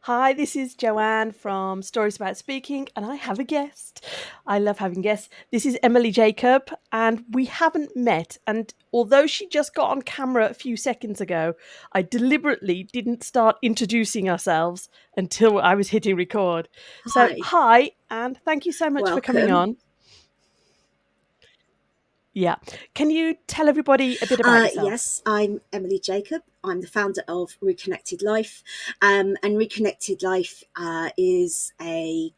Hi, this is Joanne from Stories About Speaking, and I have a guest. I love having guests. This is Emily Jacob, and we haven't met. And although she just got on camera a few seconds ago, I deliberately didn't start introducing ourselves until I was hitting record. So, Hi, hi, and thank you so much for coming welcome. on. Yeah. Can you tell everybody a bit about yourself? Yes, I'm Emily Jacob. I'm the founder of Reconnected Life. And Reconnected Life is my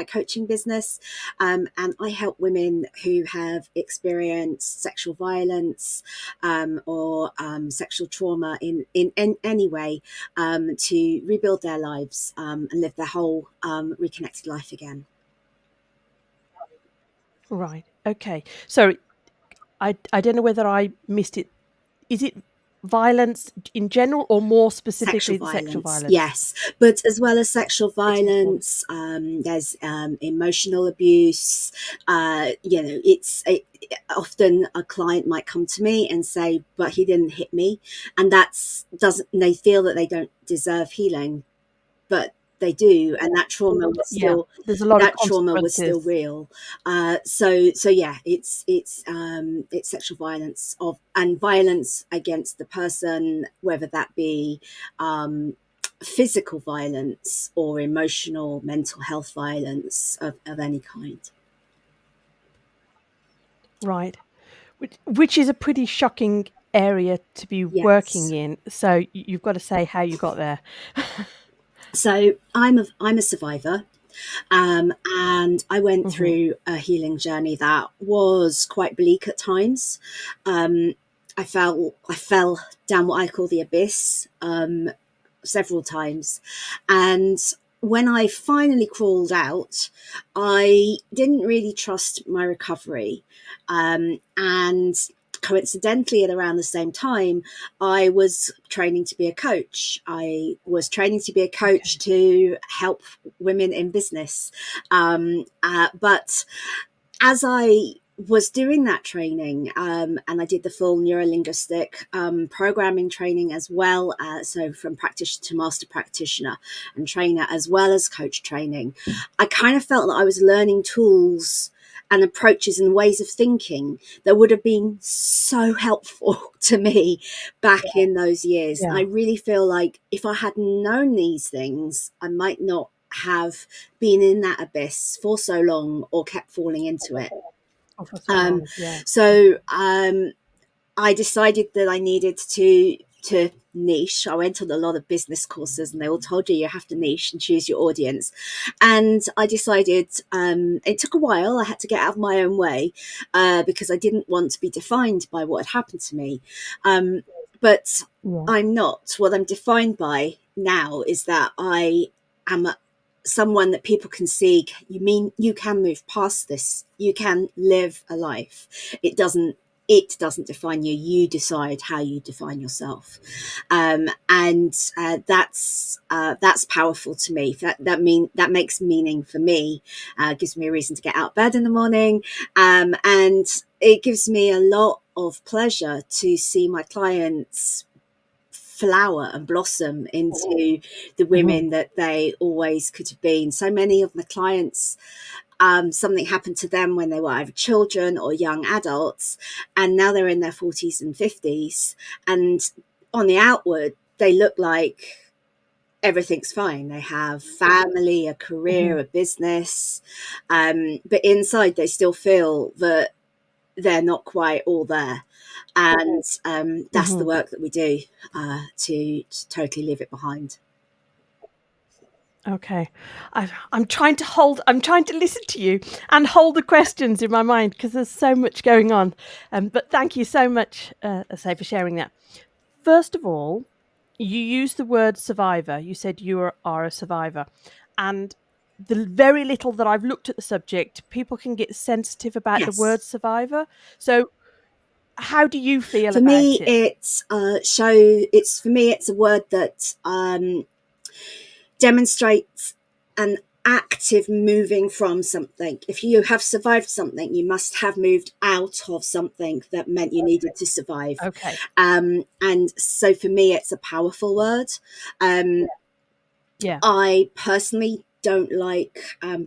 coaching business. And I help women who have experienced sexual violence or sexual trauma in any way to rebuild their lives and live their whole reconnected life again. Right. Okay. So, I don't know whether I missed it. Is it violence in general or more Sexual specifically the sexual violence, violence? yes, but as well as sexual It is more. violence, there's emotional abuse. Often a client might come to me and say, "But he didn't hit me," and that's doesn't. They feel that they don't deserve healing, but they do, and Yeah, there's a lot of that trauma was still consequences. real. So yeah, it's sexual violence and violence against the person, whether that be physical violence or emotional mental health violence of any kind. Right. Which is a pretty shocking area to be working Yes. in. So you've got to say how you got there. So I'm a survivor. And I went Hmm. through a healing journey that was quite bleak at times. Um, I fell down what I call the abyss several times, and when I finally crawled out, I didn't really trust my recovery, and coincidentally at around the same time I was training to be a coach. I was training to be a coach Okay. to help women in business. But as I was doing that training, and I did the full neurolinguistic programming training as well, so from practitioner to master practitioner and trainer, as well as coach training, I kind of felt that I was learning tools and approaches and ways of thinking that would have been so helpful to me back in those years. I Yeah. really feel like if I had known these things, I might not have been in that abyss for so long or kept falling into it. Oh, for so Um, long. Yeah. so I decided that I needed to niche. I went on a lot of business courses, and they all told you have to niche and choose your audience. And I decided it took a while. I had to get out of my own way because I didn't want to be defined by what had happened to me. But Yeah. I'm not. What I'm defined by now is that I am someone that people can see. You mean you can move past this? You can live a life. It doesn't define you. You decide how you define yourself, and that's powerful to me. That makes meaning for me. Gives me a reason to get out of bed in the morning, and it gives me a lot of pleasure to see my clients flower and blossom into the Hmm. women that they always could have been. So many of my clients, something happened to them when they were either children or young adults, and now they're in their 40s and 50s. And on the outward, they look like everything's fine. They have family, a Hmm. career, a business, but inside they still feel that they're not quite all there. And that's the Hmm. work that we do to totally leave it behind. Okay. I'm trying to listen to you and hold the questions in my mind because there's so much going on. But thank you so much, Asay, for sharing that. First of all, you used the word survivor. You said are a survivor. And the very little that I've looked at the subject, people can get sensitive about the Yes. word survivor. So, how do you feel For about me, it? it's a word that demonstrates an active moving from something. If you have survived something, you must have moved out of something that meant you needed to survive. Okay. And so for me, it's a powerful word. Um, Yeah. I personally don't like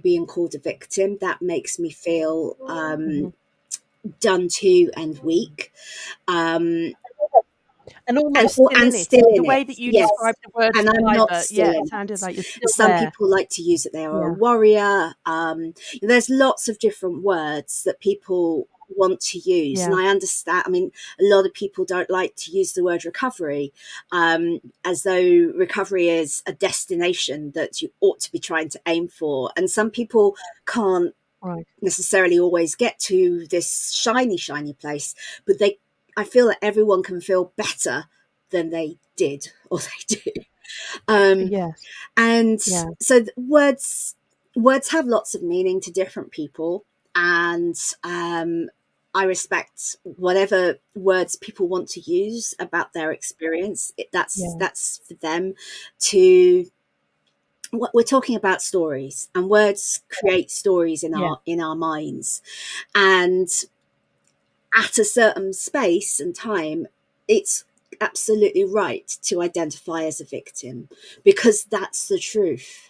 being called a victim. That makes me feel Mhm. done to and weak. Um, And and almost still and in it. still The in it, way that you yes. described the word And I'm not survivor, still yeah, it in sounded it. like you're still Some there. people like to use that they are a Yeah. warrior. There's lots of different words that people want to use, and Yeah. I understand. I mean, a lot of people don't like to use the word recovery, as though recovery is a destination that you ought to be trying to aim for, and some people can't Right. necessarily always get to this shiny place, but they, I feel that everyone can feel better than they did or they do. Um, Yes. and Yeah. so words have lots of meaning to different people, and I respect whatever words people want to use about their experience. Yeah. That's for them to. What we're talking about, stories, and words create stories Yeah. in our minds, and at a certain space and time, it's absolutely right to identify as a victim, because that's the truth.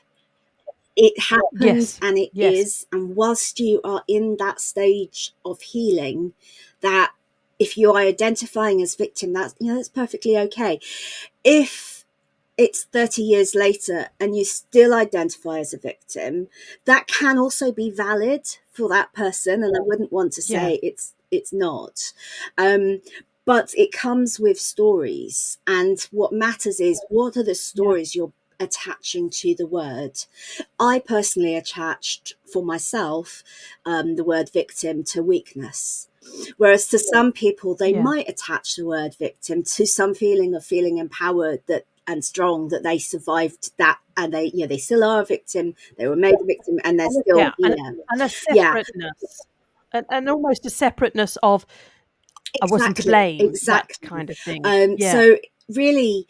It happened Yes. and it Yes. is. And whilst you are in that stage of healing, that if you are identifying as victim, that's, you know, that's perfectly okay. If it's 30 years later and you still identify as a victim, that can also be valid for that person. And I wouldn't want to Yeah. say it's not. Um, but it comes with stories. And what matters is, what are the Yeah. stories you're attaching to the word? I personally attached for myself the word victim to weakness. Whereas to some people, they Yeah. might attach the word victim to some feeling of feeling empowered that and strong, that they survived that, and they, you know, they still are a victim. They were made a victim, and they're still Yeah. here. And a Yeah, separateness. And almost a separateness of I wasn't to exactly, blame, that exactly. kind of thing. Yeah. So really,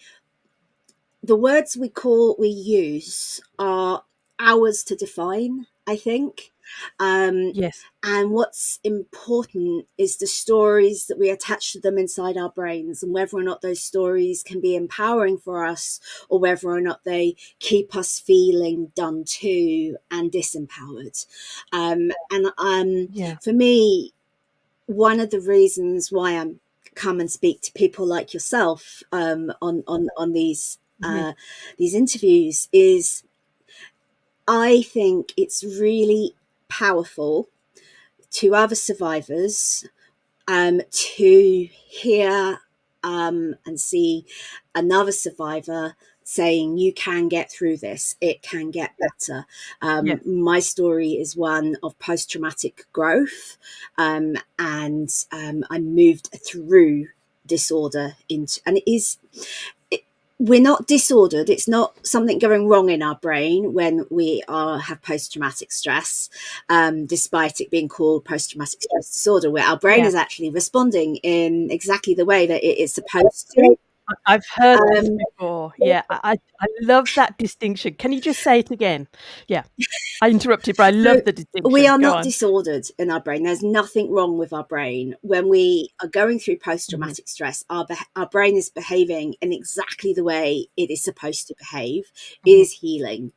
the words we use are ours to define, I think. Um, Yes. and what's important is the stories that we attach to them inside our brains, and whether or not those stories can be empowering for us, or whether or not they keep us feeling done to and disempowered. And Yeah. For me, one of the reasons why I'm come and speak to people like yourself on Mhm. these interviews is, I think it's really powerful to other survivors to hear and see another survivor saying, you can get through this, it can get better. Yes. My story is one of post-traumatic growth, and I moved through disorder into, and it is, we're not disordered. It's not something going wrong in our brain when we are have post traumatic stress, despite it being called post traumatic stress disorder, where our brain Yeah. is actually responding in exactly the way that it is supposed to. I've heard this Um, before. Yeah. I love that distinction. Can you just say it again? Yeah. I interrupted, but I So love the we distinction. are Go not on. disordered in our brain. There's nothing wrong with our brain. When we are going through post Mhm. traumatic stress, our brain is behaving in exactly the way it is supposed to behave, it Mhm. is healing.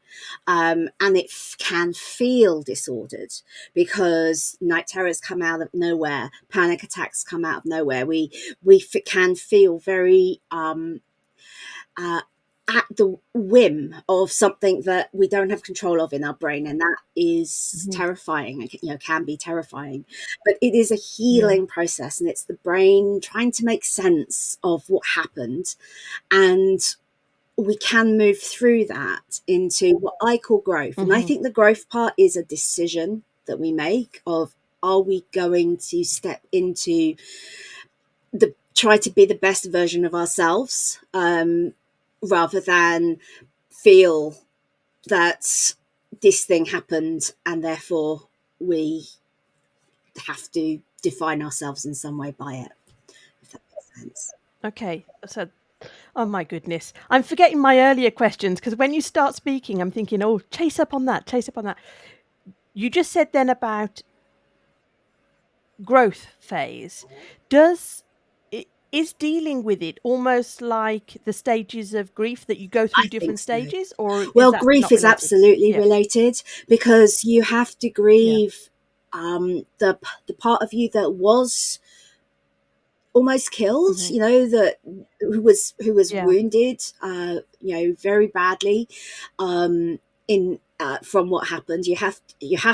And it can feel disordered because night terrors come out of nowhere, panic attacks come out of nowhere. We can feel very uh, at the whim of something that we don't have control of in our brain, and that is Mhm. terrifying. You know, can be terrifying, but it is a Yeah. healing process, and it's the brain trying to make sense of what happened, and we can move through that into what I call growth. And I Mhm. think the growth part is a decision that we make of, are we going to step into the try to be the best version of ourselves, rather than feel that this thing happened and therefore we have to define ourselves in some way by it, if that makes sense. Okay. So, oh my goodness. I'm forgetting my earlier questions because when you start speaking, I'm thinking, oh, chase up on that, chase up on that. You just said then about growth phase. Does it? is dealing with it almost like the stages of grief that you go I through think different so. stages, or is Well, that grief not is related? absolutely Yeah. related because you have to Yeah. grieve the part of you that was almost killed, Hmm. you know, that who was Yeah. wounded, you know, very badly, in from what happened. You have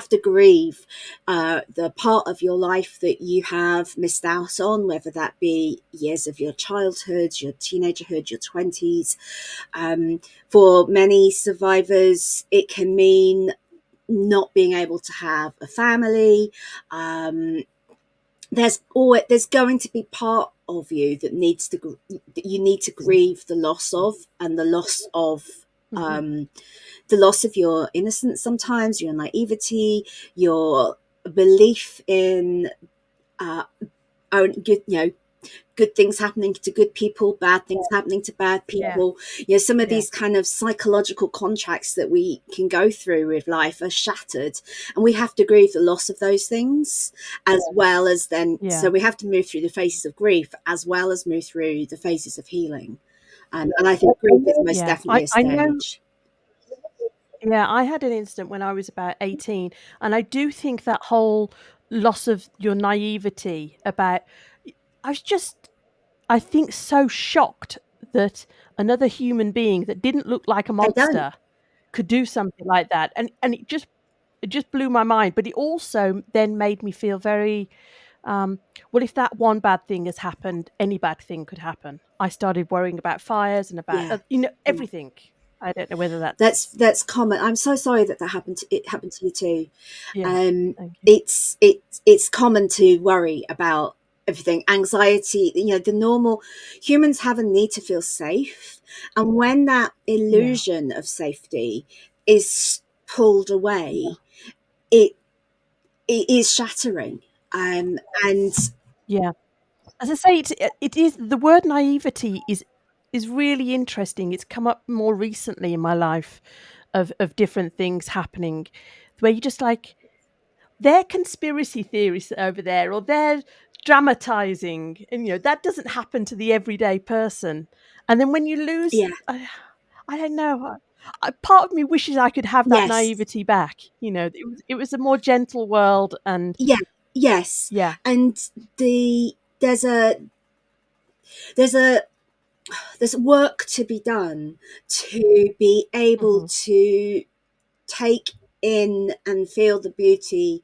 to grieve the part of your life that you have missed out on, whether that be years of your childhood, your teenagerhood, your 20s. For many survivors, it can mean not being able to have a family. There's going to be part of you that you need to grieve the loss of, and Hmm. um, the loss of your innocence, sometimes your naivety, your belief in uh, own good, you know, good things happening to good people, bad things happening to bad Yeah. people. You know, some of Yeah. these kind of psychological contracts that we can go through with life are shattered, and we have to grieve the loss of those things as well as then. So Yeah. we have to move through the phases of grief as well as move through the phases of healing. And I think grief is most Yeah. definitely a I know. stage. Yeah, I had an incident when I was about 18, and I do think that whole loss of your naivety about I was just, I think, so shocked that another human being that didn't look like a They don't. monster could do something like that, and it just blew my mind, but it also then made me feel very, um, well, if that one bad thing has happened, any bad thing could happen. I started worrying about fires and about, Yeah. Yeah. everything. I don't know whether that's. That's common. I'm so sorry that it happened to you too. Yeah, um, thank you. it's common to worry about everything. Anxiety, you know, the normal humans have a need to feel safe, and when that Yeah, illusion of safety is pulled away, it it is shattering. And yeah. As I say, it is the word naivety is really interesting. It's come up more recently in my life of different things happening, where you just like, they're conspiracy theorists over there, or they're dramatizing, and that doesn't happen to the everyday person. And then when you lose, yeah, I don't know. Part of me wishes I could have that yes, naivety back. It was a more gentle world, and yeah, yes. yeah, And there's a there's a there's work to be done to be able hmm, to take in and feel the beauty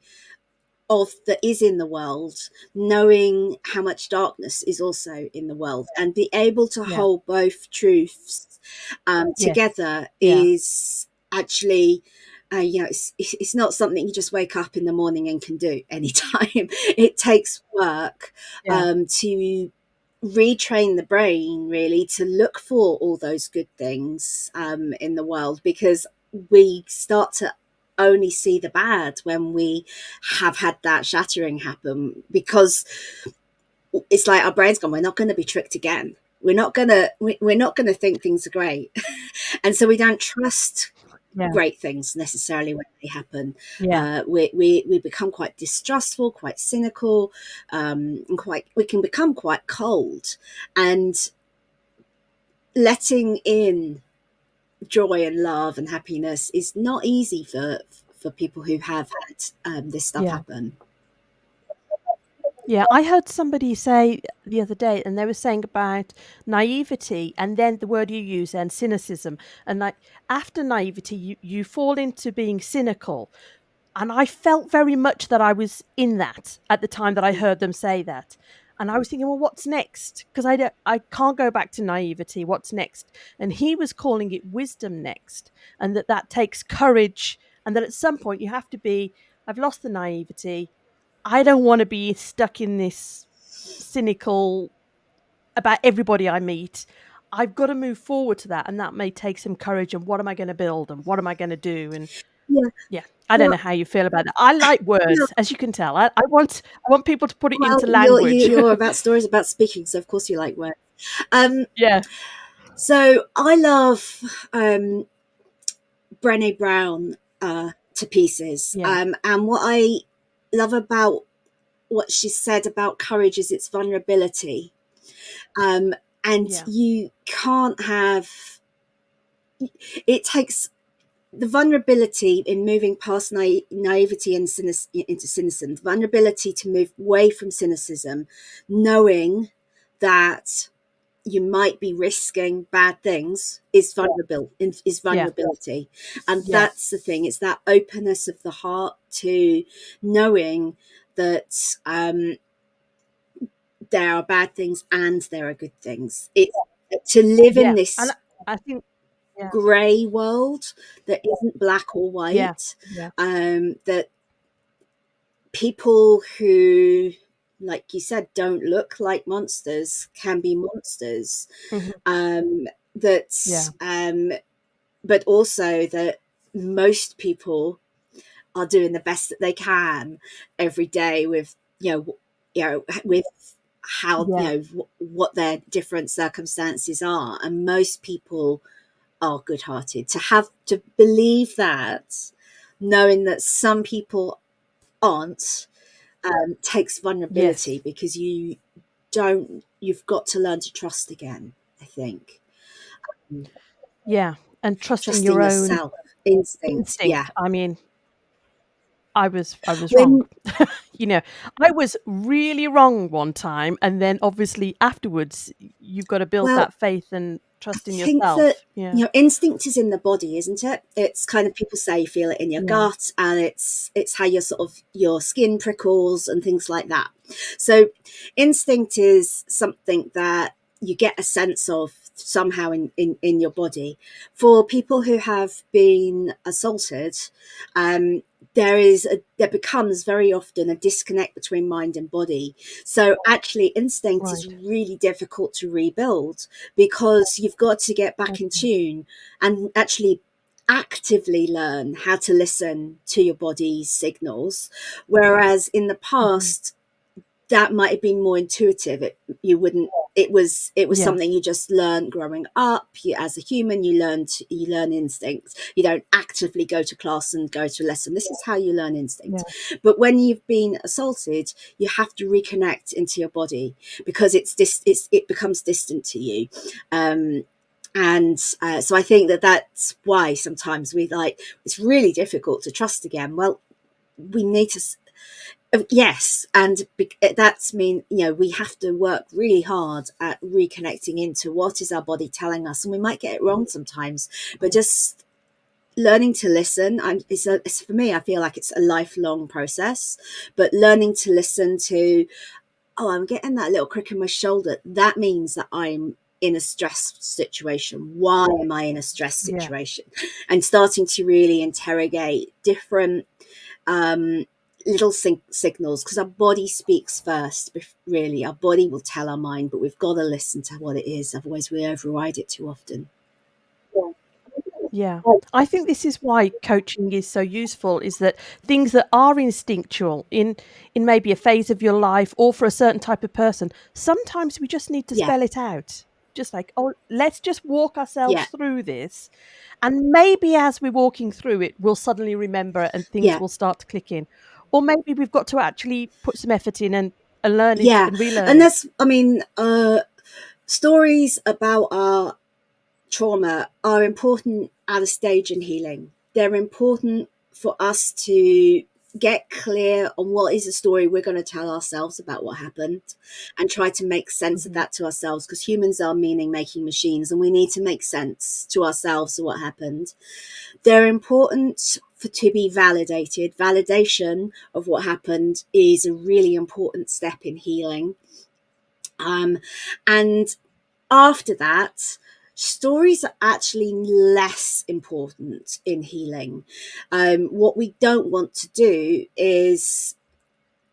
of that is in the world, knowing how much darkness is also in the world, and be able to yeah, hold both truths yes, together yeah, is actually. You know, it's not something you just wake up in the morning and can do anytime. It takes work yeah, to retrain the brain really to look for all those good things in the world, because we start to only see the bad when we have had that shattering happen, because it's like our brain's gone, we're not going to be tricked again, we're not going to think things are great. And so we don't trust yeah, great things necessarily when they happen. yeah, We become quite distrustful, quite cynical, and we can become quite cold. And letting in joy and love and happiness is not easy for people who have had this stuff yeah. happen. Yeah, I heard somebody say the other day, and they were saying about naivety, and then the word you use, and cynicism, and like after naivety, you fall into being cynical, and I felt very much that I was in that at the time that I heard them say that, and I was thinking, well, what's next? Because I can't go back to naivety. What's next? And he was calling it wisdom next, and that takes courage, and that at some point you have to be. I've lost the naivety. I don't want to be stuck in this cynical about everybody I meet. I've got to move forward to that, and that may take some courage. And what am I going to build? And what am I going to do? And Yeah. yeah, I don't Well, know how you feel about that. I like well, words, as you can tell. I want people to put it well, into you're language. you're about stories about speaking, so of course you like work. Um, Yeah, so I love Brené Brown to pieces, yeah, and what I love about what she said about courage is its vulnerability. And Yeah. you can't have, it takes the vulnerability in moving past naivety and into cynicism, the vulnerability to move away from cynicism, knowing that you might be risking bad things is Yeah. vulnerability. And Yeah. that's the thing, it's that openness of the heart to knowing that there are bad things and there are good things. It's to live in Yeah. And this I think yeah. grey world that isn't black or Yeah. white, Yeah. that people who, like you said, don't look like monsters can be monsters. Mhm. That Yeah. but also that most people are doing the best that they can every day with with how Yeah. what their different circumstances are, and most people are good-hearted. To have to believe that, knowing that some people aren't, takes Yes. vulnerability, because you've got to learn to trust again, I think. Yeah. And trusting Trusting your own yourself, instinct, yeah. instinct. I mean, I was wrong. When You know, I was really wrong one time, and then obviously afterwards, you've got to build well that faith and I trust in think that, yourself. Yeah. instinct is in the body, isn't it? It's kind of, people say you feel it in your Yeah. gut, and it's how your sort of your skin prickles and things like that. So instinct is something that you get a sense of somehow in your body. For people who have been assaulted, um, there becomes very often a disconnect between mind and body. So actually instinct is Right. really difficult to rebuild, because you've got to get back in Okay. tune and actually actively learn how to listen to your body's signals. Whereas in the Mhm. past, that might have been more intuitive. You wouldn't. It was Yeah. something you just learned growing up. As a human, you learn instincts. You don't actively go to class and go to a lesson. This is how you learn instinct. Yeah. But when you've been assaulted, you have to reconnect into your body, because it becomes distant to you. And so I think that's why sometimes it's really difficult to trust again. Well, we need to, yes, and that's mean we have to work really hard at reconnecting into what is our body telling us, and we might get it wrong sometimes, but Yeah. just learning to listen. It's for me, I feel like it's a lifelong process, but learning to listen to, oh, I'm getting that little crick in my shoulder, that means that I'm in a stress situation. Why am I in a stress Yeah. situation? And starting to really interrogate different um, little signals, because our body speaks first. Really, our body will tell our mind, but we've got to listen to what it is, otherwise we override it too often. Yeah. I think this is why coaching is so useful, is that things that are instinctual in maybe a phase of your life or for a certain type of person, sometimes we just need to Yeah, spell it out. Just like, oh, let's just walk yeah, ourselves through this. And maybe as we're walking through it, we'll suddenly remember and things yeah, will start to click in. Or maybe we've got to actually put some effort in and learn it yeah. and relearn And it. that's, I mean, stories about our trauma are important at a stage in healing. They're important for us to get clear on what is the story we're going to tell ourselves about what happened, and try to make sense of Mhm. that to ourselves, because humans are meaning making machines, and we need to make sense to ourselves of what happened. They're important to be validated. Validation of what happened is a really important step in healing. And after that, stories are actually less important in healing. What we don't want to do is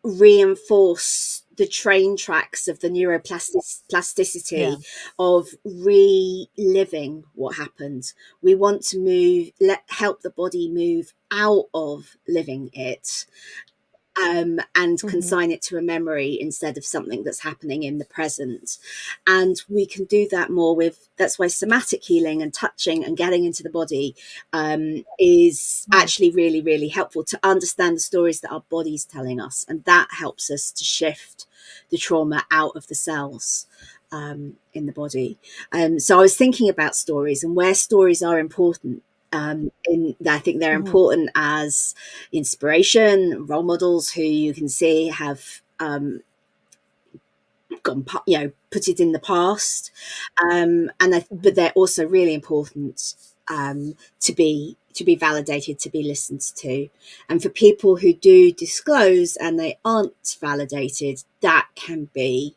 reinforce the train tracks of the Yeah. neuroplasticity of reliving what happened. We want to help the body move out of living it, and Mhm. consign it to a memory instead of something that's happening in the present. And we can do that more with, that's why somatic healing and touching and getting into the body is Right. actually really, really helpful to understand the stories that our body's telling us. And that helps us to shift the trauma out of the cells. in the body. So I was thinking about stories and where stories are important. I think they're Mhm. important as inspiration, role models who you can see have gone, put it in the past, but Mhm. they're also really important to be validated, to be listened to, and for people who do disclose and they aren't validated, that can be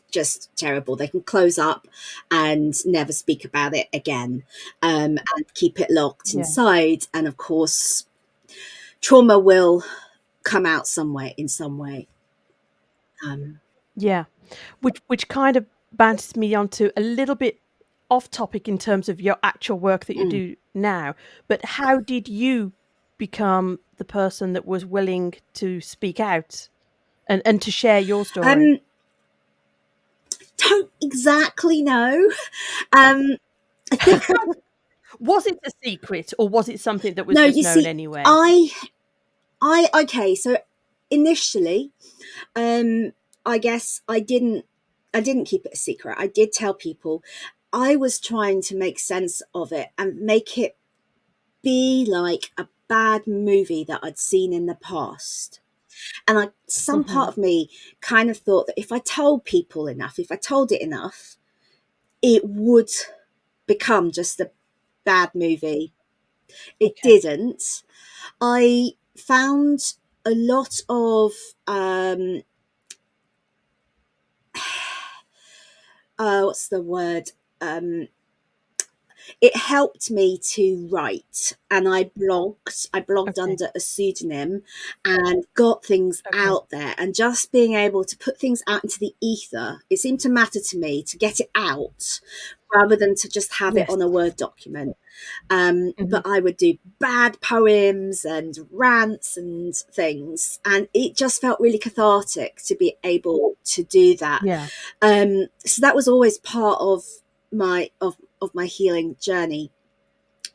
just terrible. They can close up and never speak about it again, and keep it locked Yeah. inside. And of course, trauma will come out somewhere in some way. Um, Yeah. Which kind of bounces me onto a little bit off topic in terms of your actual work that you mm. do now, but how did you become the person that was willing to speak out and to share your story? um, don't exactly know. Um, I think Was it a secret or was it something that was no. just You known see, anyway? I okay. So initially, um, I guess I didn't keep it a secret. I did tell people. I was trying to make sense of it and make it be like a bad movie that I'd seen in the past. And some part Mhm. of me kind of thought that if I told people enough, if I told it enough, it would become just a bad movie. It Okay. didn't. I found a lot of what's the word? Um, it helped me to write, and I blogged Okay. under a pseudonym and got things Okay. out there, and just being able to put things out into the ether, it seemed to matter to me to get it out rather than to just have it Yes. on a Word document. But Mhm. I would do bad poems and rants and things, and it just felt really cathartic to be able to do that. Yeah. So that was always part of my healing journey.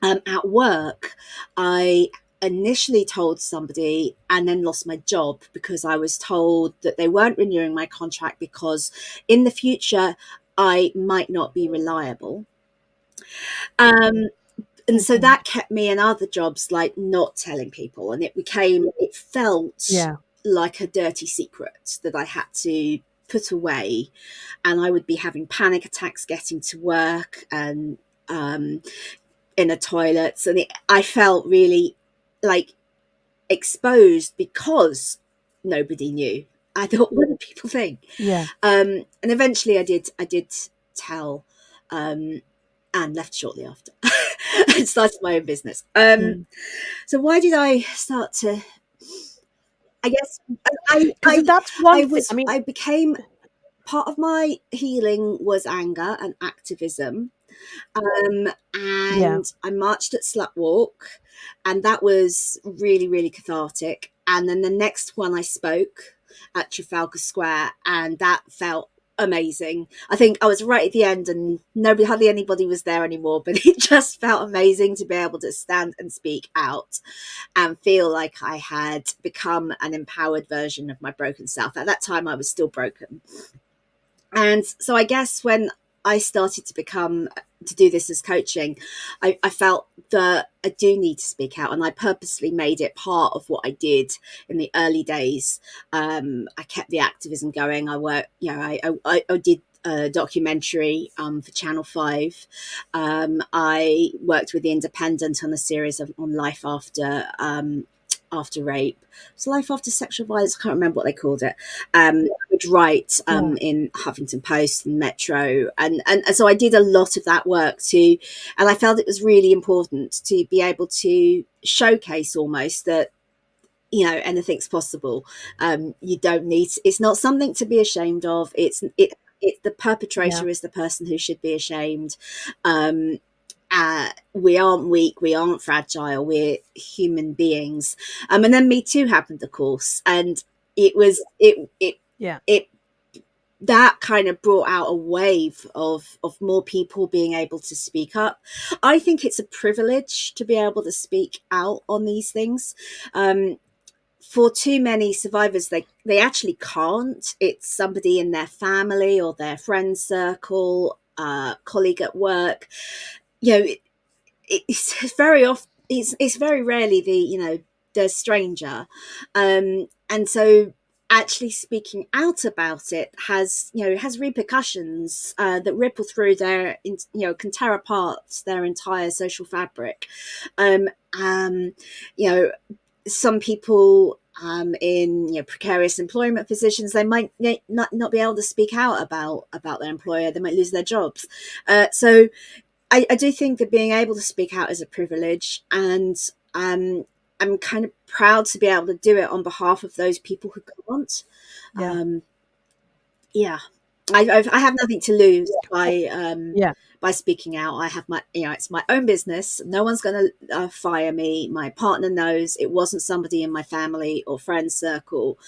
At work, I initially told somebody and then lost my job because I was told that they weren't renewing my contract because in the future I might not be reliable. Um, and so Mhm. that kept me in other jobs like not telling people, and it felt Yeah. like a dirty secret that I had to put away, and I would be having panic attacks getting to work and in a toilet, and I felt really like exposed because nobody knew. I thought, what do people think? Yeah. And eventually I did tell, um, and left shortly after. And started my own business. Mm. So why did I start to? I guess I 'Cause I that's one I thing. was I mean, I became part of my healing was anger and activism. yeah. And I marched at Slut Walk, and that was really, really cathartic. And then the next one I spoke at Trafalgar Square, and that felt amazing. I think I was right at the end, and hardly anybody was there anymore, but it just felt amazing to be able to stand and speak out and feel like I had become an empowered version of my broken self. At that time, I was still broken. And so I guess when I started to do this as coaching, I felt that I do need to speak out, and I purposely made it part of what I did in the early days. I kept the activism going. I worked, I did a documentary for Channel 5. I worked with the Independent on a series on life after rape. It's life after sexual violence. I can't remember what they called it. I would write Yeah. in Huffington Post and Metro, and so I did a lot of that work too, and I felt it was really important to be able to showcase almost that anything's possible. You don't need. It's not something to be ashamed of. It the Yeah. perpetrator is the person who should be ashamed. We aren't weak, we aren't fragile, we're human beings. And then Me Too happened, of course, and it was Yeah. it that kind of brought out a wave of more people being able to speak up. I think it's a privilege to be able to speak out on these things. for too many survivors, they actually can't. It's somebody in their family or their friend circle, colleague at work. You know, it's very often, it's very rarely the stranger, and so actually speaking out about it has repercussions that ripple through can tear apart their entire social fabric. um, um, you know some people in precarious employment positions, they might not be able to speak out about their employer. They might lose their jobs. So I do think that being able to speak out is a privilege, and I'm kind of proud to be able to do it on behalf of those people who can't. Yeah. Um, yeah, I have nothing to lose Yeah. by speaking out. I have it's my own business. No one's going to fire me. My partner knows it wasn't somebody in my family or friend circle,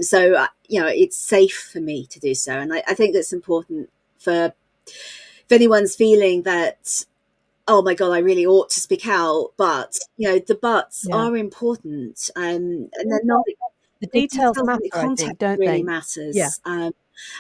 so it's safe for me to do so, and I think that's important for if anyone's feeling that, oh my god, I really ought to speak out, but the buts Yeah. are important, and they're not. The The details details and the matter, I context think, don't really they? Yeah. matters.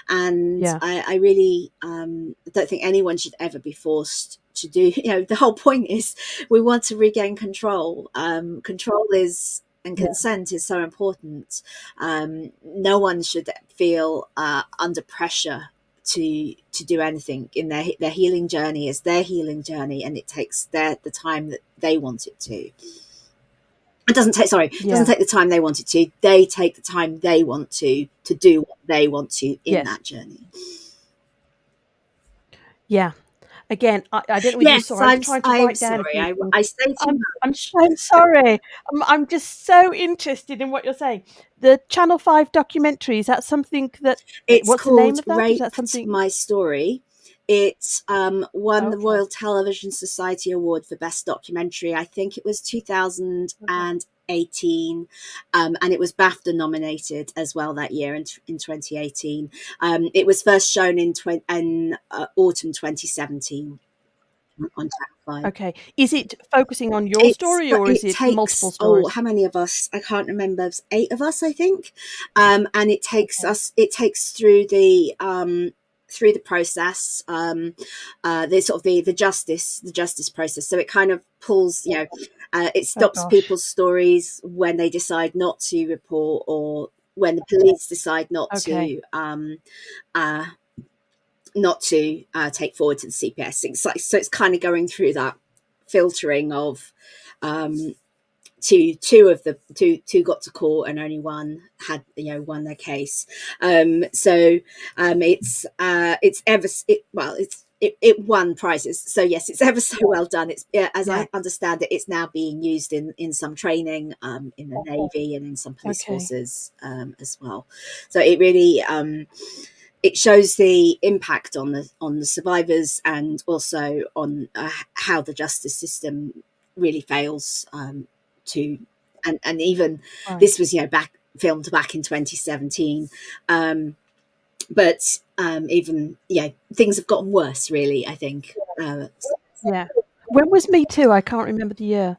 And Yeah. I really don't think anyone should ever be forced to do. The whole point is we want to regain control. Control is and Yeah. consent is so important. No one should feel under pressure to do anything in their healing journey. Is their healing journey, and it takes the time that they want it to. It doesn't take, sorry, it doesn't Yeah. take the time they want it to. They take the time they want to do what they want to in Yes. that journey. Yeah. Again, I don't know whether you saw, Yes, I was trying to I'm write down a sorry. few I, things. I say too I'm much. so sorry. I'm just so interested in what you're saying. The Channel 5 documentary, is that something that It's what's the name called of that? Is that Raped something? My Story. It won the Okay. Royal Television Society Award for Best Documentary. I think it was Okay. 2018, and it was BAFTA nominated as well that year in 2018. It was first shown in autumn 2017 on Channel 5. Okay. Is it focusing on your story or is It it multiple takes, oh, stories? how many of us? I can't remember. It's 8 of us, I think. And Okay. it takes through the process, the sort of the justice process. So it kind of pulls, it Oh stops gosh. people's stories when they decide not to report, or when the police decide Okay. uh, not to take forward to the CPS. So it's kind of going through that filtering of um, two got to court, and only one had won their case. It's ever it well it won prizes, so yes, it's ever so well done. It's, as Yeah. I understand it, it's now being used in some training in the Navy and in some police Okay. forces as well. So it really it shows the impact on the survivors, and also on how the justice system really fails to and even Right. this was back filmed back in 2017, but even things have gotten worse, really, I think. Yeah. When was Me Too? I can't remember the year.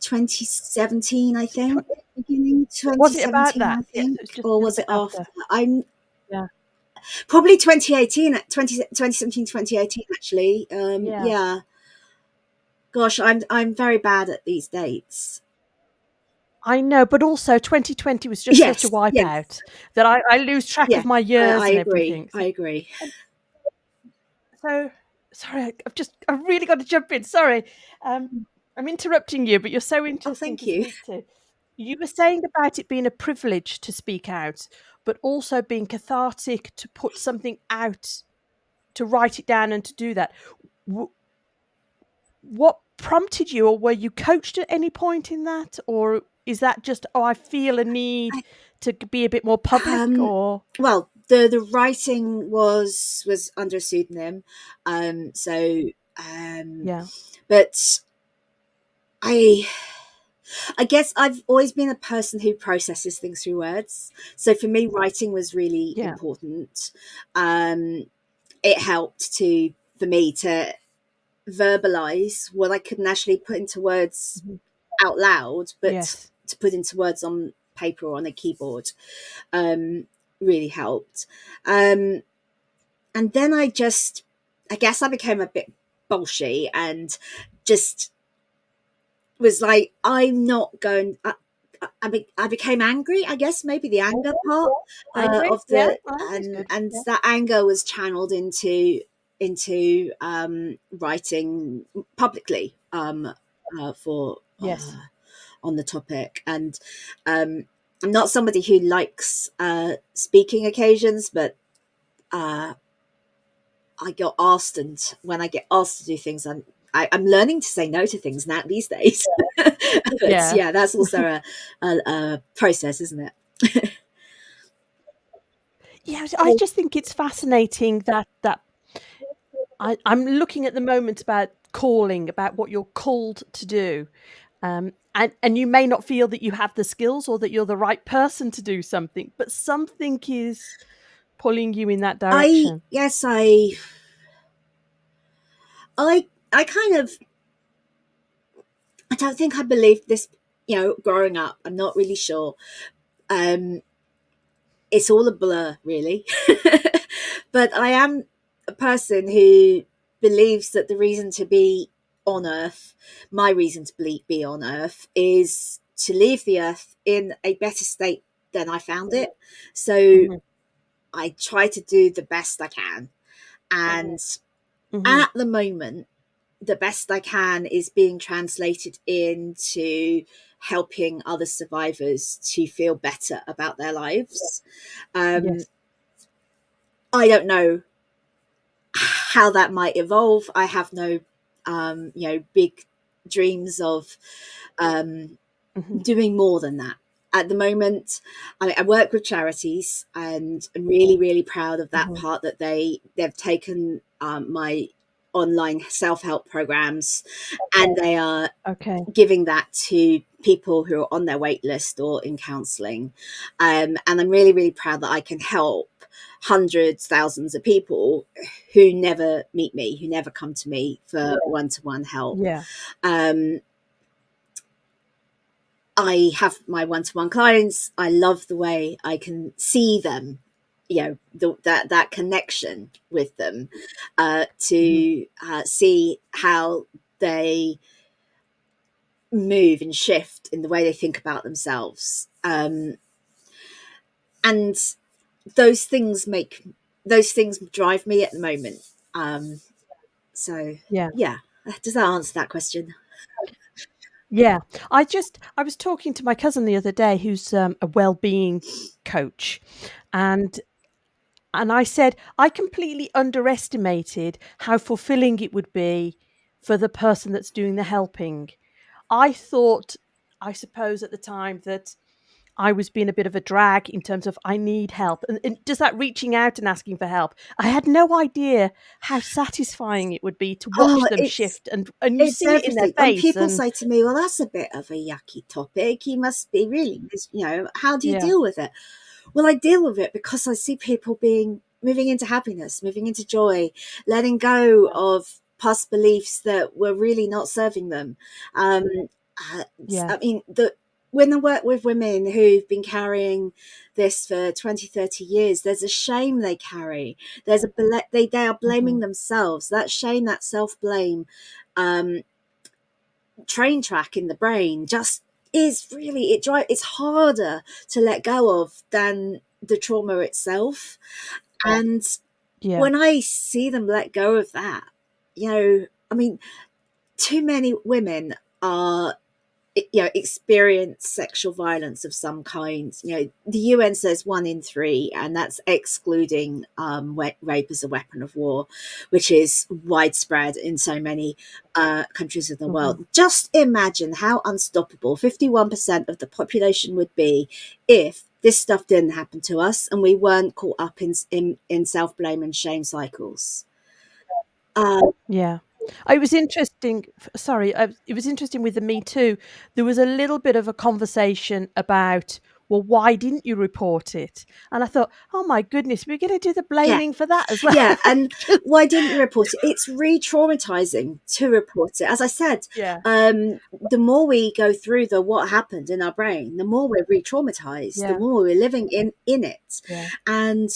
2017, I think. Tw- Beginning Was it about 2017, that? I Yes, it think, was just or a little was it bit after? after. I'm Yeah. probably 2018, 2017, 2018, actually. Yeah. Yeah. Gosh, I'm very bad at these dates. I know, but also 2020 was just such a Yes, yes, wipeout that I lose track of yes. my I years and agree. everything. I agree. Um, so sorry, I've really got to jump in. Sorry. I'm interrupting you, but you're so Oh, interesting thank to you. speak to. You were saying about it being a privilege to speak out, but also being cathartic to put something out, to write it down and to do that. W- what prompted you, or were you coached at any point in that? Or is that just, oh, I feel a need I, to be a bit more public? um, Or, well, the writing was under a pseudonym, so um, yeah, but I I guess I've always been a person who processes things through words. So for me, writing was really yeah, important. Um, it helped for me to verbalize what I couldn't actually put into words mhm, out loud, but yes, to put into words on paper or on a keyboard really helped. And then I guess I became a bit bolshy and just was like, I'm not going. I became angry. I guess maybe the anger part Angry? of Yeah, the understood. and Yeah. that anger was channeled into writing publicly for Yes. on the topic. And I'm not somebody who likes speaking occasions, but I got asked, and when I get asked to do things, I'm learning to say no to things now these days. But Yeah. yeah, that's also a process, isn't it? Yeah, I just think it's fascinating that I'm looking at the moment about calling, about what you're called to do. And you may not feel that you have the skills or that you're the right person to do something, but something is pulling you in that I direction. guess I kind of I don't think I believed this. Growing up, I'm not really sure. Um, it's all a blur, really. But I am a person who believes that the reason to be on Earth, my reason to be on Earth, is to leave the Earth in a better state than I found it. So Mhm, I try to do the best I can. And mhm. at the moment, the best I can is being translated into helping other survivors to feel better about their lives. Um, Yes. I don't know how that might evolve. I have no, big dreams of um, Mhm, doing more than that. At the moment, I work with charities, and I'm really, really proud of that mhm. part that they've taken my online self help programs, and they are Okay. giving that to people who are on their wait list or in counselling. And I'm really, really proud that I can help hundreds, thousands of people who never meet me, who never come to me for one to one help. Yeah. Um, I have my one to one clients. I love the way I can see them, that connection with them, Mhm. to see how they move and shift in the way they think about themselves. And those things drive me at the moment. Um, so Yeah. yeah, does that answer that question? Yeah. I was talking to my cousin the other day who's, a well-being coach, and I said, "I completely underestimated how fulfilling it would be for the person that's doing the helping." I thought, I suppose at the time, that I was being a bit of a drag in terms of I need help. And does that reaching out and asking for help? I had no idea how satisfying it would be to watch Oh, them shift, and you it's see it in their everything. When face. people And say to me, "Well, that's a bit of a yucky topic. You must be really, how do you yeah, deal with it?" Well, I deal with it because I see people moving into happiness, moving into joy, letting go of past beliefs that were really not serving them. Um, uh, yeah, I mean, when I work with women who've been carrying this for 20, 30 years, there's a shame they carry. They are blaming mhm, themselves. That shame, that self blame, um, train track in the brain just is really it's harder to let go of than the trauma itself. And yeah, when I see them let go of that, I mean, too many women are experience sexual violence of some kind. The UN says 1 in 3, and that's excluding rape as a weapon of war, which is widespread in so many countries of the mhm. world. Just imagine how unstoppable 51% of the population would be if this stuff didn't happen to us and we weren't caught up in self-blame and shame cycles. uh, Yeah. It was interesting. Sorry, it was interesting with the Me Too. There was a little bit of a conversation about well, why didn't you report it? And I thought, oh my goodness, we're going to do the Yeah. blaming for that as well. Yeah, and why didn't you report it? It's re-traumatizing to report it. As I said, Yeah, the more we go through the what happened in our brain, the more we're re-traumatized, the yeah, more we're living in it. yeah, And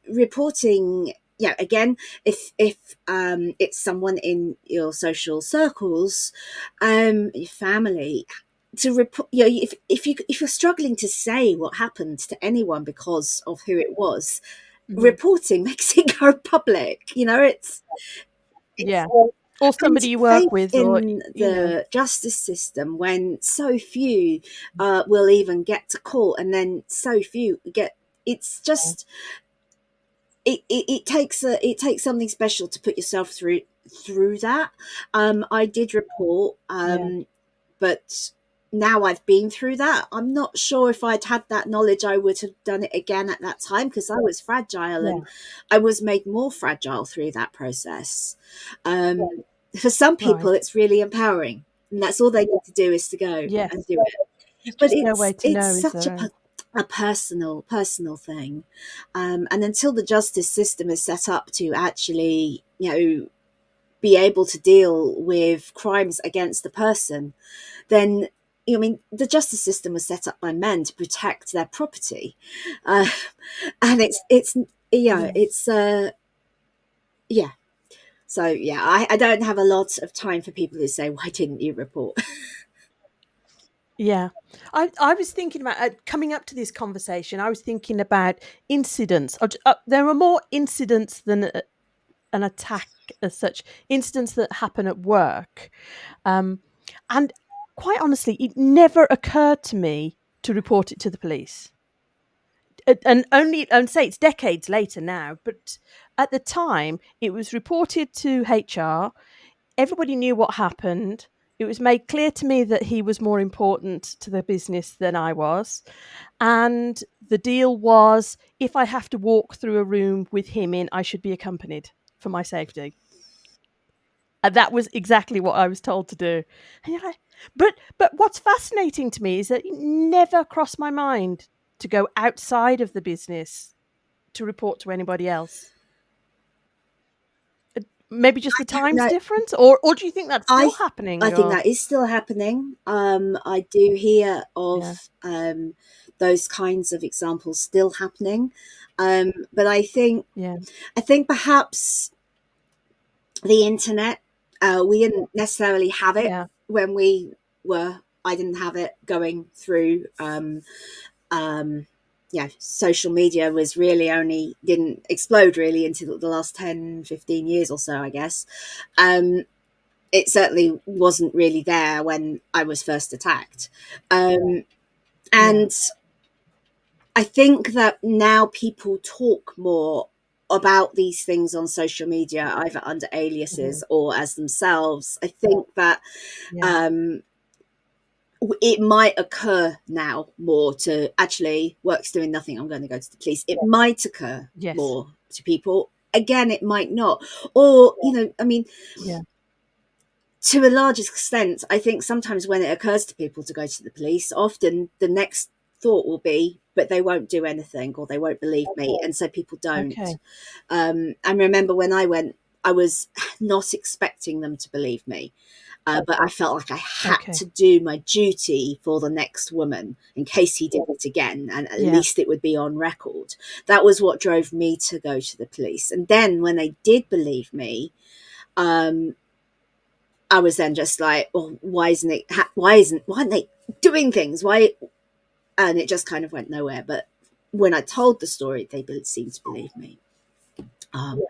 reporting, yeah, again, if it's someone in your social circles, your family, to report, you know, if you're struggling to say what happened to anyone because of who it was, mhm, reporting makes it go public. You know, it's yeah. Or and somebody you work faith with, or in you know, the justice system when so few will even get to court, and then so few get. It's just it takes something special to put yourself through that. I did report, yeah, but now I've been through that. I'm not sure if I'd had that knowledge, I would have done it again at that time, because I was fragile, yeah, and I was made more fragile through that process. Um, for some people, right, it's really empowering, and that's all they need to do is to go and yes. do it. There's But just no way to it's know, is such there? a personal thing, and until the justice system is set up to actually, you know, be able to deal with crimes against the person, then, I mean, the justice system was set up by men to protect their property, uh, and it's yeah, Yeah, it's yeah. So yeah, I don't have a lot of time for people who say, "Why didn't you report?" yeah. I was thinking about coming up to this conversation. I was thinking about incidents. There are more incidents than an attack as such. Incidents that happen at work, um, and quite honestly, it never occurred to me to report it to the police. And only and say it's decades later now, but at the time it was reported to HR. Everybody knew what happened. It was made clear to me that he was more important to the business than I was. And the deal was if I have to walk through a room with him in, I should be accompanied for my safety. And that was exactly what I was told to do. And you're like, but what's fascinating to me is that it never crossed my mind to go outside of the business to report to anybody else. Maybe just the times No, difference, or do you think that's I still th- I happening? think Or that is still happening. I do hear yeah, of those kinds of examples still happening, but yeah, I think perhaps the internet, we didn't necessarily have it yeah, when we were. I didn't have it going through. Yeah, social media was really only didn't explode really until the last 10, 15 years or so, I guess. Um, it certainly wasn't really there when I was first attacked. yeah. And I think that now people talk more about these things on social media, either under Mhm. aliases or as themselves. I think that Yeah. um, it might occur now more to actually work's doing nothing, I'm going to go to the police. It might occur Yes. more to people. Again, it might not. Or, you know, I mean, Yeah. to a large extent, I think sometimes when it occurs to people to go to the police, often the next thought will be, but they won't do anything or they won't believe me. And so people don't. Okay. I remember when I went, I was not expecting them to believe me. But I felt like I had Okay. to do my duty for the next woman in case he did it again, and at Yeah. least it would be on record. That was what drove me to go to the police. And then when they did believe me, um, I was then just like, well, why aren't they doing things? Why? And it just kind of went nowhere. But when I told the story, they seemed to believe me. Um,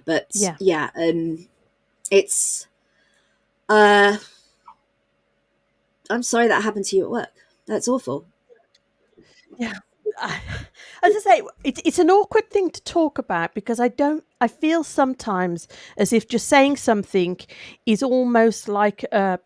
but Yeah. yeah, it's, uh, I'm sorry that happened to you at work. That's awful. Yeah. I- As I say, it's an awkward thing to talk about because I feel sometimes as if just saying something is almost like a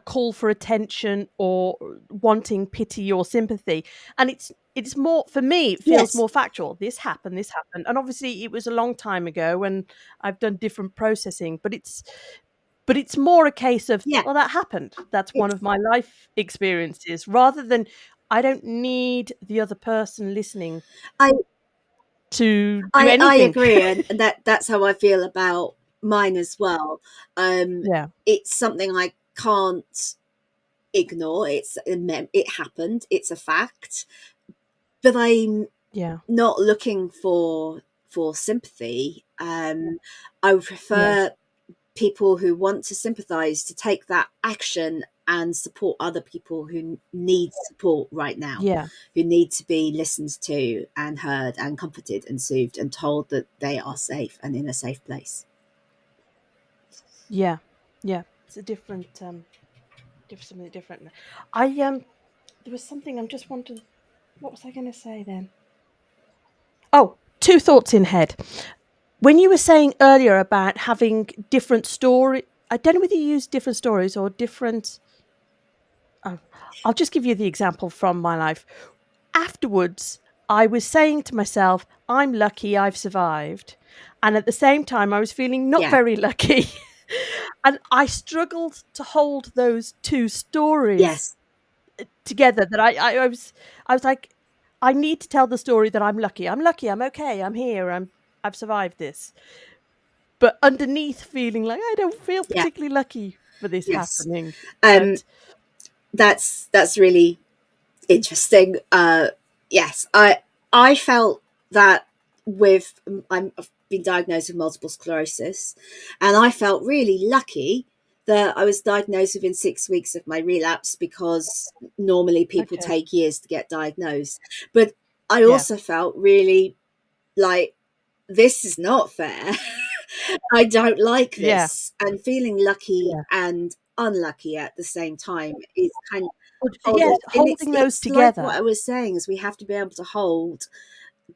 call for attention or wanting pity or sympathy. And it's more, for me, it feels Yes. more factual. This happened. And obviously it was a long time ago and I've done different processing, but it's more a case of, Yeah. well, that happened. That's one It's of my life experiences rather than I don't need the other person listening I to do I anything. agree, and that's how I feel about mine as well. Um, Yeah, it's something I can't ignore. It happened. It's a fact, but I'm yeah, not looking for sympathy. I would yeah, prefer people who want to sympathize to take that action and support other people who need support right now, yeah, who need to be listened to and heard and comforted and soothed and told that they are safe and in a safe place. yeah, yeah. It's a different, something different. I there was something I'm just wanted. What was I going to say then? Oh, two thoughts in head. When you were saying earlier about having different story, I don't know whether you use different stories or different. Oh, I'll just give you the example from my life. Afterwards, I was saying to myself, I'm lucky I've survived. And at the same time, I was feeling not Yeah. very lucky. And I struggled to hold those two stories Yes. together. That I was like, I need to tell the story that I'm lucky. I'm lucky. I'm okay. I'm here. I've survived this. But underneath, feeling like I don't feel Yeah. particularly lucky for this Yes. happening. Um, But that's really interesting. Yes, I felt that with I've been diagnosed with multiple sclerosis, and I felt really lucky that I was diagnosed within 6 weeks of my relapse, because normally people okay, take years to get diagnosed. But I yeah, also felt really like, this is not fair. I don't like yeah, this, and feeling lucky yeah. and unlucky at the same time is kind of Well, yes, holding, and holding those it's like what I together. was saying, is we have to be able to hold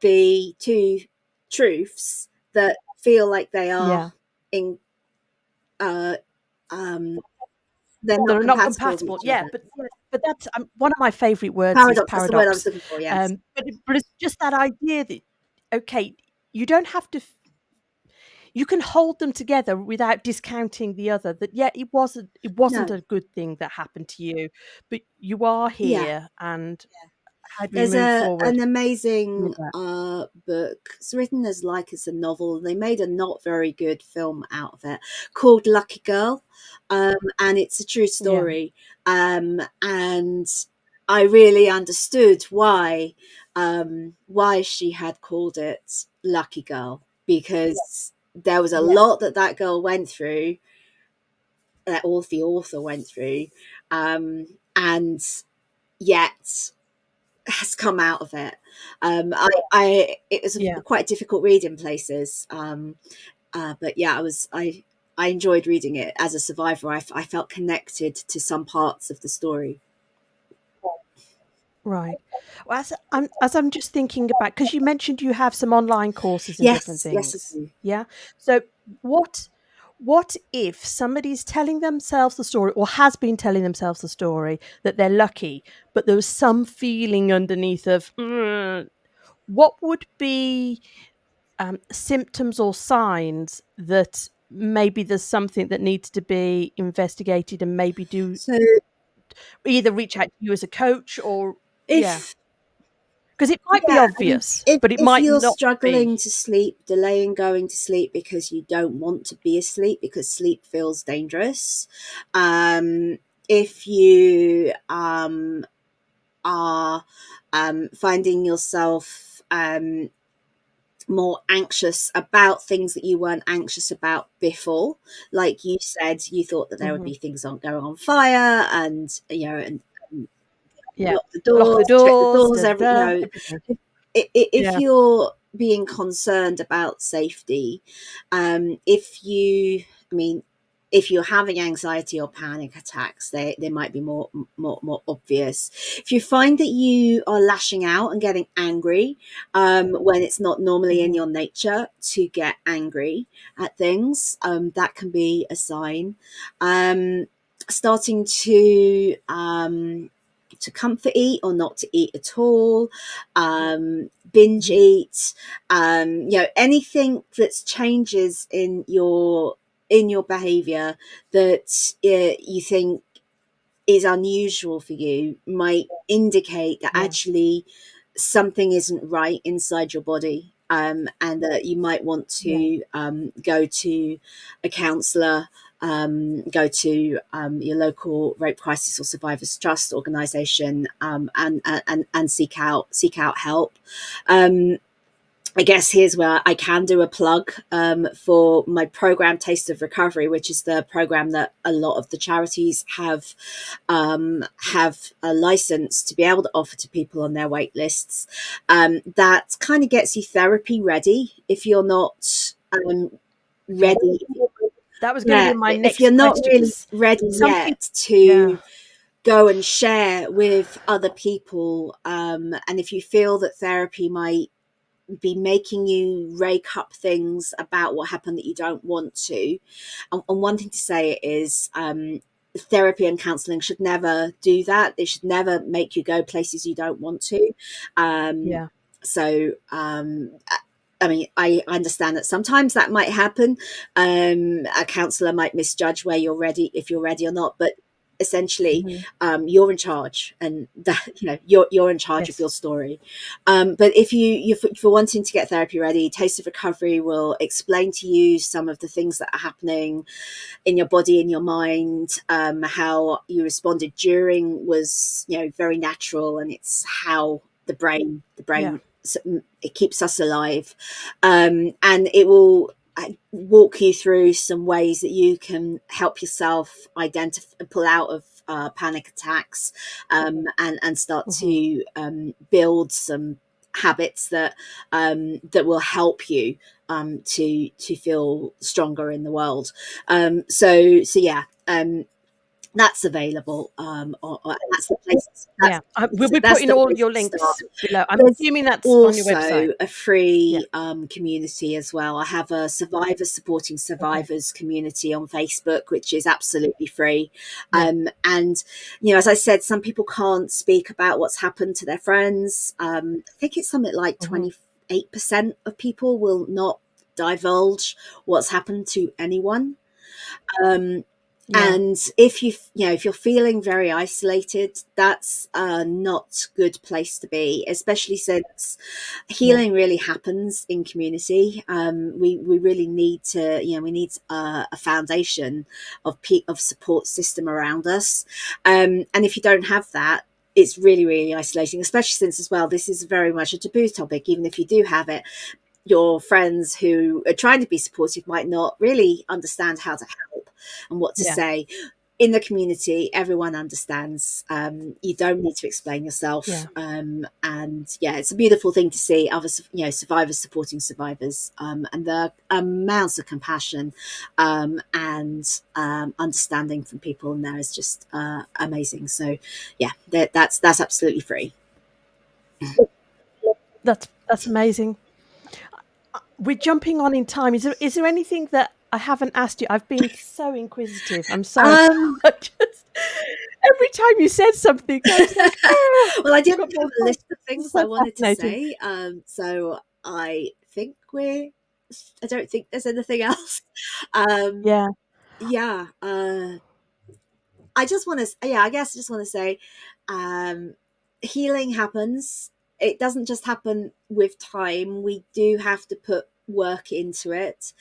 the two truths that feel like they are Yeah. in uh um they're That not are not compatible with compatible. each Yeah, other. but that's one of my favourite words is Paradox, that's the word I was paradox. looking for. Yes. But it's just that idea that okay, you don't have to. You can hold them together without discounting the other. That yeah, it wasn't No. a good thing that happened to you, but you are Yeah. here, and how do we There's move an forward amazing with that? book. It's written as like it's a novel. They made a not very good film out of it called Lucky Girl, and it's a true Yeah, story. And I really understood why she had called it Lucky Girl, because there was a yeah, lot that that girl went through, that the author went through, and yet has come out of it. It was yeah. a quite difficult read in places, but yeah, I enjoyed reading it as a survivor. I felt connected to some parts of the story. Right. Well, as I'm just thinking about, because you mentioned you have some online courses and different Yes, yes, I things. do. Yeah. So what what if somebody's telling themselves the story or has been telling themselves the story that they're lucky, but there was some feeling underneath of what would be symptoms or signs that maybe there's something that needs to be investigated and maybe do So either reach out to you as a coach or yeah. if 'Cause it might be yeah, I mean, obvious, but it if might you're not struggling be. to sleep, delaying going to sleep because you don't want to be asleep because sleep feels dangerous, if you are finding yourself more anxious about things that you weren't anxious about before. Like you said, you thought that there would Mhm. be things on going on fire, and and Yeah. lock the Lock the doors, check the doors, doors, da da da, you know, everything. if Yeah. you're being concerned about safety, if you, I mean, if you're having anxiety or panic attacks, they might be more obvious. If you find that you are lashing out and getting angry, when it's not normally in Mhm. your nature to get angry at things, that can be a sign. Um, Starting to comfort eat or not to eat at all, binge Mhm. eat, anything that's changes in your behavior that you think is unusual for you might indicate that Yeah. actually something isn't right inside your body, and that you might want Yeah. to go to a counsellor, go to your local rape crisis or survivors trust organization, and seek out help. um, I guess here's where I can do a plug for my program, Taste of Recovery, which is the program that a lot of the charities have a license to be able to offer to people on their wait lists. That kind of gets you therapy ready if you're not Okay. ready. That was going to Yeah, be my if you're next not question really because ready some people, yet yeah. to go and share with other people, and if you feel that therapy might be making you rake up things about what happened that you don't want to. And one thing to say is therapy and counselling should never do that. They should never make you go places you don't want to. Um, Yeah. so, I mean, I understand that sometimes that might happen. A counsellor might misjudge where you're ready, if you're ready or not, but essentially Mhm. you're in charge, and that, you're in charge of Yes. your story. But if you're wanting to get therapy ready, Taste of Recovery will explain to you some of the things that are happening in your body, in your mind. How you responded during was, very natural, and it's how the Yeah. brain, it keeps us alive. And it will walk you through some ways that you can help yourself identify, pull out of panic attacks, and start Mhm. to build some habits that will help you to feel stronger in the world. So yeah, that's available, or that's the place. Yeah. We'll be That's putting the all place your to start. links below. I'm There's assuming that's on your website. also a Yeah. free community as well. I have a survivors supporting Okay. survivors community on Facebook, which is absolutely free. Yeah. And as I said, some people can't speak about what's happened to their friends. I think it's something like Mhm. 28% of people will not divulge what's happened to anyone. Um, Yeah. and if you're feeling very isolated, that's a not good place to be, especially since Yeah. healing really happens in community. We really need to, we need a foundation of support system around us. And if you don't have that, it's really, really isolating, especially since, as well, this is very much a taboo topic. Even if you do have it, your friends who are trying to be supportive might not really understand how to help and what to Yeah. say. In the community, everyone understands. You don't need to explain yourself. Yeah. And yeah, it's a beautiful thing to see other, survivors supporting survivors, and the amounts of compassion and understanding from people in there is just amazing. So yeah, that's absolutely free. That's amazing. We're jumping on in time. Is there anything that I haven't asked you? I've been so inquisitive. I'm sorry. Um, I just every time you said something, I was like, "Oh, well, I I've didn't got more have a list of It's things I so wanted to fascinating." say, so I think I don't think there's anything else. Um, Yeah. yeah, I just want to, yeah, I guess I just want to say, um, healing happens. It doesn't just happen with time. We do have to put work into it.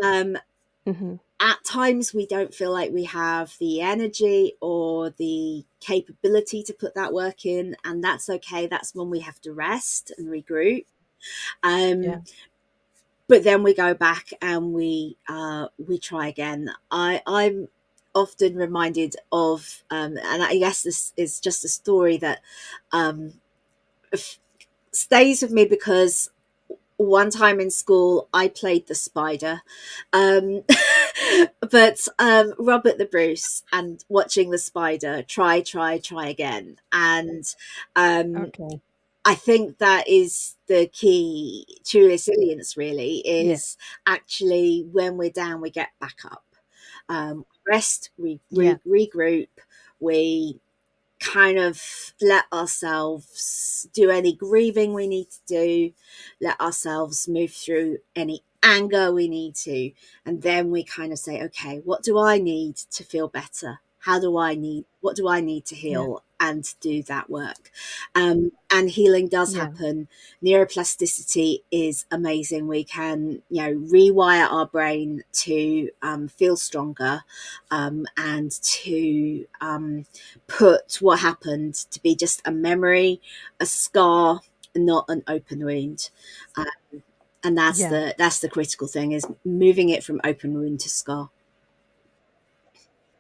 Um, Mhm. at times we don't feel like we have the energy or the capability to put that work in, and that's okay. That's when we have to rest and regroup. Yeah. um but then we go back and we try again. I'm often reminded of, and I guess this is just a story that um stays with me, because one time in school I played the spider, um, but Robert the Bruce, and watching the spider try again, and um, Okay. I think that is the key to resilience. Really, Yeah. is actually when we're down, we get back up, rest, Yeah. regroup, we kind of let ourselves do any grieving we need to do, let ourselves move through any anger we need to, and then we kind of say, okay, what do I need to feel better? what do I need to Yeah. heal, and do that work. And healing does Yeah. happen. Neuroplasticity is amazing. We can, rewire our brain to feel stronger, and to put what happened to be just a memory, a scar, not an open wound. Um, and Yeah. that's the critical thing, is moving it from open wound to scar.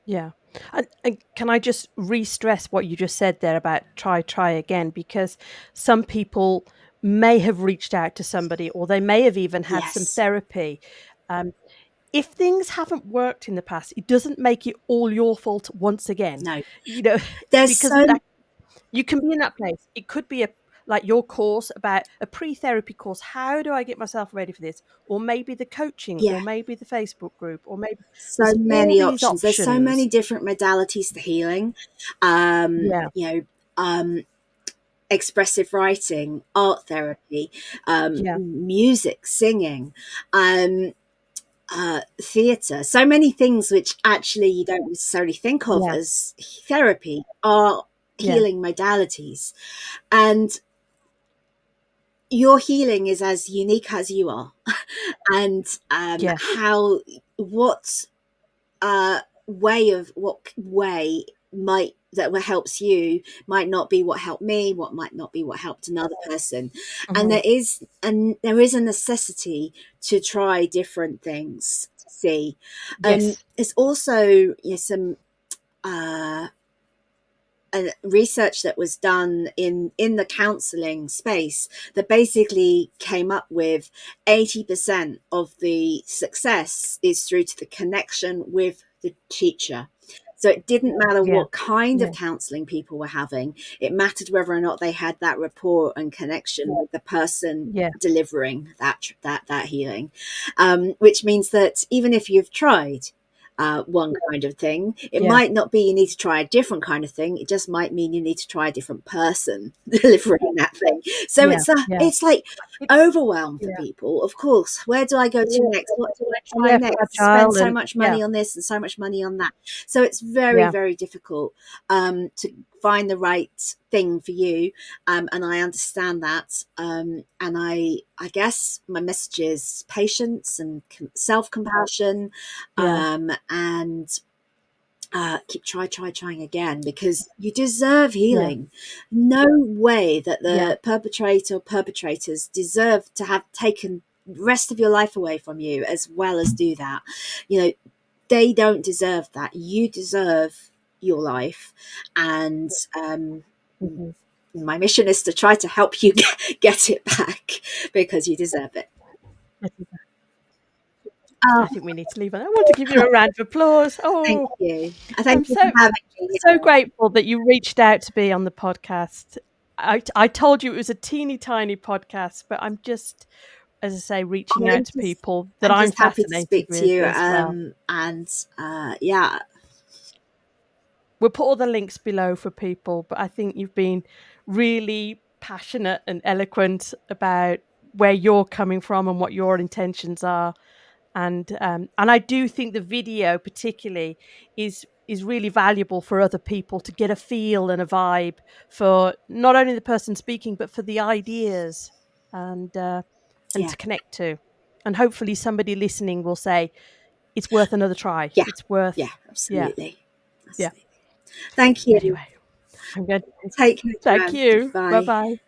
Yeah. And can I just re-stress what you just said there about try again? Because some people may have reached out to somebody, or they may have even had some Yes. therapy. Um, if things haven't worked in the past, it doesn't make it all your fault once again. No. You know, There's because so that you can be in that place. It could be a like your course, about a pre-therapy course. How do I get myself ready for this? Or maybe the coaching, yeah, or maybe the Facebook group, or maybe so there's all many these options. There's so many options. different modalities to healing. Um, Yeah. you know, um, Expressive writing, art therapy, Yeah. music, singing, theatre. So many things which actually you don't necessarily think of Yeah. as therapy are Yeah. healing modalities. And your healing is as unique as you are. And Yeah. how, what what way might that what helps you might not be what helped me, what might not be what helped another person. And Mhm. there is a necessity to try different things to see. Yes. There's also, some uh research that was done in the counseling space that basically came up with 80% of the success is through to the connection with the teacher. So it didn't matter Yeah. what kind of Yeah. counseling people were having, it mattered whether or not they had that rapport and connection with the person Yeah. delivering that healing. Which means that even if you've tried one kind of thing, it Yeah. might not be you need to try a different kind of thing. It just might mean you need to try a different person delivering that thing. So Yeah. Yeah. it's like It overwhelm for yeah. people. Of course, where do I go to next? What do I And try they're next? Spend fragile so and much yeah. money on this and so much money on that. So it's very, Yeah. very difficult to find the right thing for you. And I understand that. And I guess my message is patience and self compassion, Yeah. and keep trying again, because you deserve Yeah. healing. No way that Yeah. the perpetrator or perpetrators deserve to have taken the rest of your life away from you as well as do that. You know, they don't deserve that. You deserve your life. And Mhm. my mission is to try to help you get it back, because you deserve it. I think Oh, I think we need to leave it. I want to give you a round of applause. thank Oh, you. I thank I'm you for so having me. so grateful that you reached out to be on the podcast. I told you it was a teeny tiny podcast, but I'm just, as I say, reaching I'm out to just people that I'm I'm just happy to fascinated speak to with you. as well. And yeah, We'll put all the links below for people, but I think you've been really passionate and eloquent about where you're coming from and what your intentions are. And I do think the video particularly is really valuable for other people to get a feel and a vibe for not only the person speaking, but for the ideas, and yeah, to connect to. And hopefully somebody listening will say, it's worth another try. yeah, It's yeah, worth, yeah, absolutely, yeah. absolutely. Thank you. Anyway, I'm going to Take care, thank Joanne. you. Bye Bye. bye.